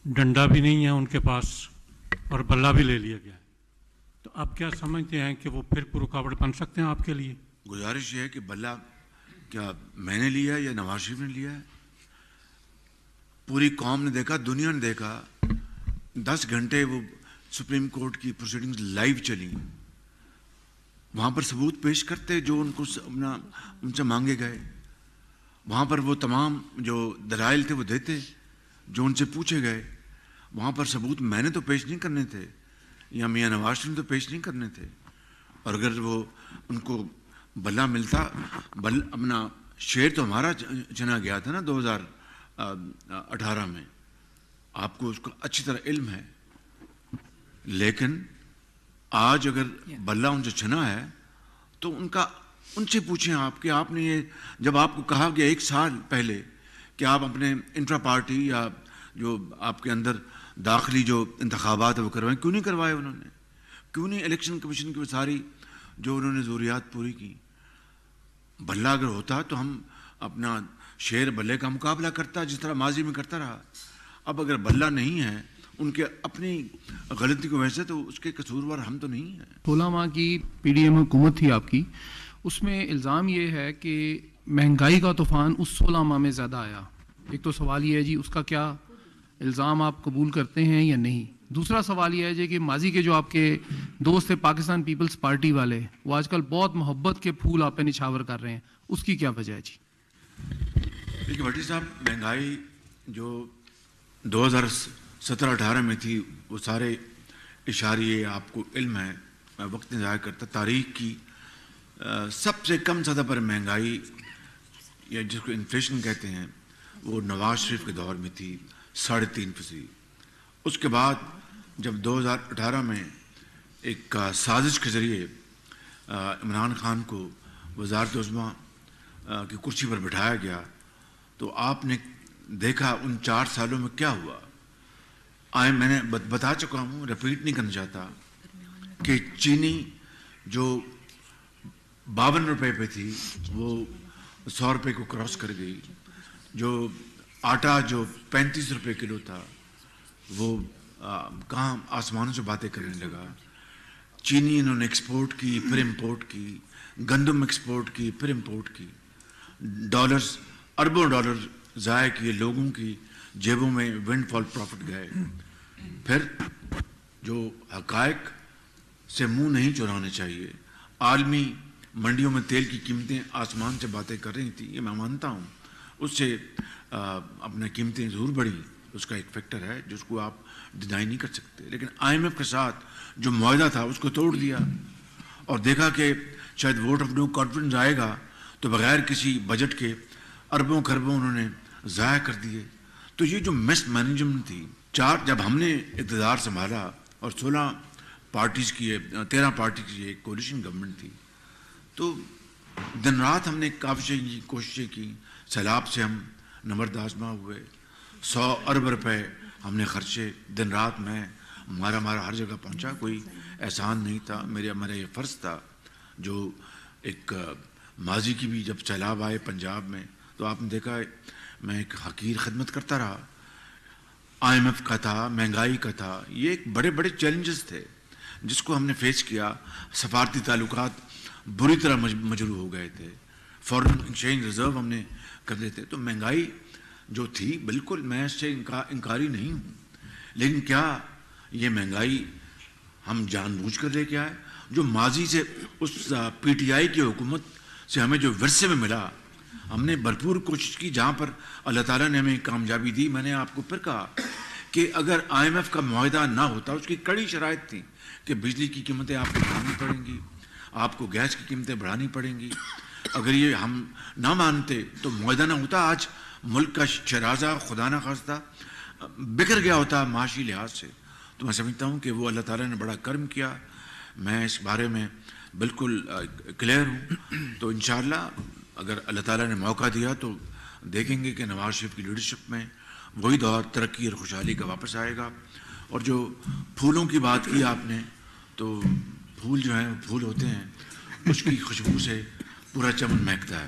ڈنڈا بھی نہیں ہے ان کے پاس اور بلہ بھی لے لیا گیا ہے، تو آپ کیا سمجھتے ہیں کہ وہ پھر رکاوٹ بن سکتے ہیں آپ کے لیے؟ گزارش یہ ہے کہ بلہ کیا میں نے لیا ہے یا نواز شریف نے لیا ہے؟ پوری قوم نے دیکھا، دنیا نے دیکھا، 10 گھنٹے وہ سپریم کورٹ کی پروسیڈنگز لائیو چلی، وہاں پر ثبوت پیش کرتے جو ان سے مانگے گئے، وہاں پر وہ تمام جو دلائل تھے وہ دیتے جو ان سے پوچھے گئے، وہاں پر ثبوت میں نے تو پیش نہیں کرنے تھے یا میاں نواز شریف نے تو پیش نہیں کرنے تھے، اور اگر وہ ان کو بلہ ملتا، اپنا شیر تو ہمارا چنا گیا تھا نا 2018 میں، آپ کو اس کا اچھی طرح علم ہے، لیکن آج اگر بلہ ان سے چھنا ہے تو ان سے پوچھیں آپ کہ آپ نے یہ، جب آپ کو کہا گیا 1 سال پہلے کہ آپ اپنے انٹرا پارٹی یا جو آپ کے اندر داخلی جو انتخابات وہ کروائیں، کیوں نہیں کروائے انہوں نے؟ کیوں نہیں الیکشن کمیشن کی ساری جو انہوں نے ضروریات پوری کی؟ بلہ اگر ہوتا تو ہم اپنا شیر بلے کا مقابلہ کرتا جس طرح ماضی میں کرتا رہا۔ اب اگر بلہ نہیں ہے ان کے اپنی غلطی کی وجہ سے، تو اس کے قصوروار ہم تو نہیں ہیں۔ 16 ماہ کی پی ڈی ایم حکومت تھی آپ کی، اس میں الزام یہ ہے کہ مہنگائی کا طوفان اس 16 ماہ میں زیادہ آیا۔ ایک تو سوال یہ ہے جی اس کا کیا الزام آپ قبول کرتے ہیں یا نہیں؟ دوسرا سوال یہ ہے جی کہ ماضی کے جو آپ کے دوست تھے پاکستان پیپلز پارٹی والے، وہ آج کل بہت محبت کے پھول آپ پہ نچھاور کر رہے ہیں، اس کی کیا وجہ ہے جی؟ دیکھیے بھٹی صاحب، مہنگائی جو 2017-18 میں تھی، وہ سارے اشاریے آپ کو علم ہے، میں وقت نہیں ضائع کرتا، تاریخ کی سب سے کم سطح پر مہنگائی یا جس کو انفلیشن کہتے ہیں وہ نواز شریف کے دور میں تھی 3.5%۔ اس کے بعد جب 2018 میں ایک سازش کے ذریعے عمران خان کو وزارت عظمیٰ کی کرسی پر بٹھایا گیا، تو آپ نے دیکھا ان 4 سالوں میں کیا ہوا۔ میں نے بتا چکا ہوں، ریپیٹ نہیں کرنا چاہتا، کہ چینی جو 52 روپے پہ تھی وہ 100 روپے کو کراس کر گئی، جو آٹا جو 35 روپے کلو تھا وہ کہاں آسمانوں سے باتیں کرنے لگا۔ چینی انہوں نے ایکسپورٹ کی، پھر امپورٹ کی، گندم ایکسپورٹ کی، پھر امپورٹ کی، ڈالرز، اربوں ڈالر ضائع کیے، لوگوں کی جیبوں میں ونڈ فال پروفٹ گئے۔ پھر جو حقائق سے منہ نہیں چرانے چاہیے، عالمی منڈیوں میں تیل کی قیمتیں آسمان سے باتیں کر رہی تھیں، یہ میں مانتا ہوں، اس سے اپنے قیمتیں ضرور بڑھی، اس کا ایک فیکٹر ہے جس کو آپ ڈینائی نہیں کر سکتے، لیکن IMF کے ساتھ جو معاہدہ تھا اس کو توڑ دیا، اور دیکھا کہ شاید ووٹ آف نو کانفیڈنس آئے گا تو بغیر کسی بجٹ کے اربوں خربوں انہوں نے ضائع کر دیے۔ تو یہ جو مس مینجمنٹ تھی، جب ہم نے اقتدار سنبھالا اور 16 پارٹیز کی 13 پارٹی کی ایک کولیشن گورنمنٹ تھی، تو دن رات ہم نے کوششیں کی، سیلاب سے ہم نبرد آزما ہوئے، 100 ارب روپے ہم نے خرچے دن رات، میں ہمارا ہر جگہ پہنچا، کوئی احسان نہیں تھا، میرا یہ فرض تھا۔ جو ایک ماضی کی بھی جب سیلاب آئے پنجاب میں تو آپ نے دیکھا میں ایک حقیر خدمت کرتا رہا، IMF کا تھا، مہنگائی کا تھا، یہ ایک بڑے بڑے چیلنجز تھے جس کو ہم نے فیس کیا۔ سفارتی تعلقات بری طرح مجروح ہو گئے تھے، فورن ایکسچینج ریزرو ہم نے کر لیتے، تو مہنگائی جو تھی بالکل میں اس سے انکاری نہیں ہوں، لیکن کیا یہ مہنگائی ہم جان بوجھ کر لے کے آئے؟ جو ماضی سے اس PTI کی حکومت سے ہمیں جو ورثے میں ملا، ہم نے بھرپور کوشش کی، جہاں پر اللہ تعالیٰ نے ہمیں کامیابی دی۔ میں نے آپ کو پھر کہا کہ اگر IMF کا معاہدہ نہ ہوتا، اس کی کڑی شرائط تھی کہ بجلی کی قیمتیں آپ کو بڑھانی پڑیں گی، آپ کو گیس کی قیمتیں بڑھانی پڑیں گی، اگر یہ ہم نہ مانتے تو معاہدہ نہ ہوتا، آج ملک کا شرازہ خدا نہ خواستہ بکھر گیا ہوتا معاشی لحاظ سے۔ تو میں سمجھتا ہوں کہ وہ اللہ تعالیٰ نے بڑا کرم کیا، میں اس بارے میں بالکل کلیئر ہوں۔ تو انشاءاللہ اگر اللہ تعالیٰ نے موقع دیا تو دیکھیں گے کہ نواز شریف کی لیڈرشپ میں وہی دور ترقی اور خوشحالی کا واپس آئے گا۔ اور جو پھولوں کی بات کی آپ نے، تو پھول جو ہیں پھول ہوتے ہیں، اس کی خوشبو سے پورا چمن مہکتا ہے۔